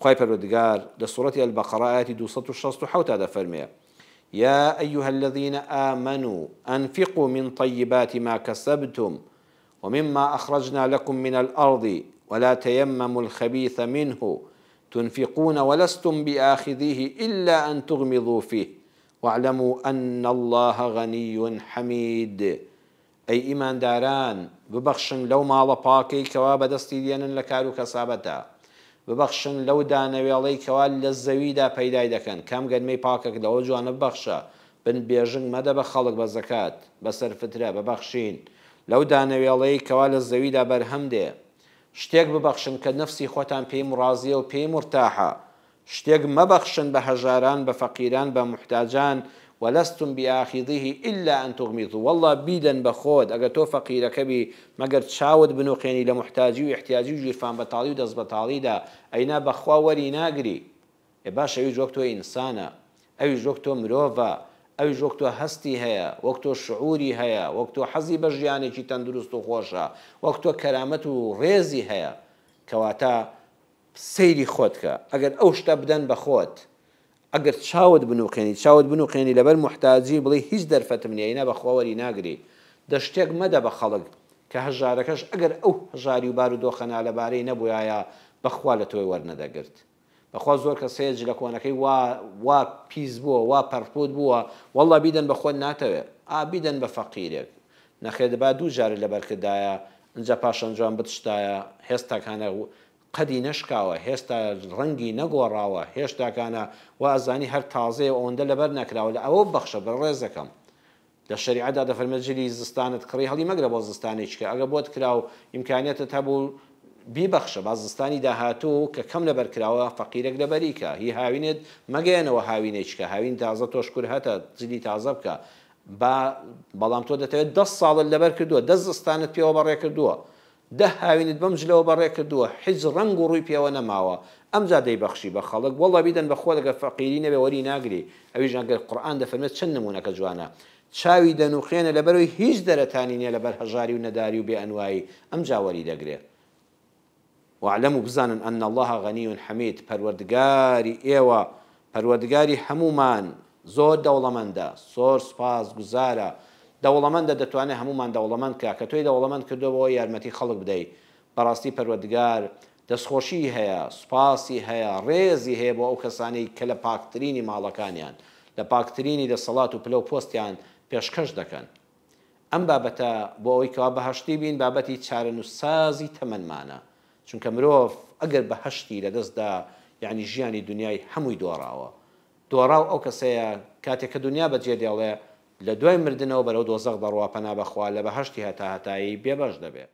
خواهي پروردگار لسورة البقرة آيات 267 هذا فرمي: يا أيها الذين آمنوا أنفقوا من طيبات ما كسبتم ومما أخرجنا لكم من الأرض ولا تيمموا الخبيث منه تنفقون ولستم بآخذيه إلا أن تغمضوا فيه واعلموا أن الله غني حميد. أي إيمان داران ببخشن لو ماڵە پاکەی کەوا بەدەستی دێنن لە کار و کەسابەتە، ببخشن لەو دانەوێڵەی کەوا لە زەویدا پەیدای دەکەن، کام گەرمەی پاکەک لەوە جوانە ببەخشە، بن بێژنگ مەدە بە خەڵک بە زەکات بەسەر فترە ببەخشین، لەو دانەوێڵەی کەوا لە زەویدا بەرهەم دێ، شتێک ببەخشن کە نەفسی خۆتان پێی ڕازیە و پێی مرتاحە، شتێک مەبەخشن بە هەژاران بە فەقیران بە محتاجان ولستم بآخذه إلا أن تغمضوا. والله بيدن بخود أجا تو فقير كبي مجر تشاود بنوقيني لمحتاجي واحتياجي وجيرفان بطالي ودز بطالي دا أينا بخوا وري ناقري باش أيوج وقتو إنسانا أيوج وقتو مروفا أيوج وقتو هستي هيا وقتو شعوري هيا وقتو حزي بجياني كي تندرستو خوشا وقتو كرامتو ريزي هيا كواتا سيري خودك أجر أوش تبدن بخود ئەگەر چاوت بنوقێنی لەبەر محتاجی بڵێ هیچ دەرفەتم نییە ئەینا بەخواوەری ناگری، دە شتێک مەدە بە خەڵک کە هەژارەکەش ئەگەر ئەو هەژاری و بار و دۆخەنا لەبارەی نەبووایە بەخوا لە تۆی وەرنەدەگرت. بەخوا زۆر کەسێک لە کۆنەکەی وا پیس بووە وا پەرپۆت بووە، وەڵڵا بیدەن بە خۆت ناتەوێت بیدەن بە فەقیرێک نەخێت با دوو جارە لەبەرکردایە ئەنجا پاشەنجام بتشتایە هێستاکانە قەدی نەشکاوە هێستا ڕەنگی نەگۆڕاوە هێشتاکانە و ئەزانی هەر تازەیە ئەوەندە لەبەر نەکراوە لە ئەوە بەخشە بە ڕێزەکەم لە شەریعەتدا دەفەرمێت جلی زستانت کڕی هەڵی مەگرە بۆ زستانێککە ئەگە بۆت کرا و ئیمکانیەتت هەبوو بیبەخشە با زستانی داهاتوو کە کەم لەبەر کراوە فەقیرێک لەبەریکە هی هاوینێت مەگەێنەوە هاوینێککە هاوین تازە تۆشکور هەتە جلی تازە بکە بەڵام تۆ دەتەوێت 10 ساڵت لەبەر کردووە 10 زستانت پێوە بەڕێ کردووە 10 هاوینت بەم جلەوە بەڕێ کردووە هیچ ڕەنگ و ڕووی پێوە نەماوە ئەمجا دەیبەخشی بە خەڵک وەڵڵا بیدەن بەخۆ لەگە فەقیری نەبێ وەری ناگری ئەویش ئەگەر قورئان دەفەرمێت چەند نمونەکە جوانە چاوی دەنووخێنە لەبەرەوەی هیچ دەرەتانی نییە لەبەر هەژاری و نەداری و بێئەنوایی ئەمجا وەری دەگرێ. واعلموا بزانن أن الله غني حميد پەروەردگاری ئێوە پەروەردگاری هەمومان زۆر دەوڵەمەندە زۆر سوپاس گوزارە دەوڵەمەندە دەتوانێت هەمومان دەوڵەمەند کە تۆی دەوڵەمەند کردەوە یارمەتی خەڵک بدەیت بەڕاستی پەروەردگار دەستخۆشی هەیە سوپاسی هەیە ڕێزی هەیە بۆ ئەو کەسانەی کە لە پاکترینی ماڵەکانیان لە پاکترینی دەسەڵات و پلە و پۆستیان پێشکەش دەکەن. ئەم بابەتە بۆ ئەوەی کەوا بەهەشتی بین بابەتی چارەنووسسازی تەمەنمانە چونکە مرۆڤ ئەگەر بەهەشتی لەدەستدا یعنی ژیانی دنیای هەمووی دۆڕاوە دۆڕاو ئەو کەسەیە کاتێک کە دنیا بەجێ دێڵێ لە دوای مردنەوە بەرەو دۆزەق دەڕوا پەنا بەخوا لە بەهەشتی هەتا هەتایی بێبەش دەبێت.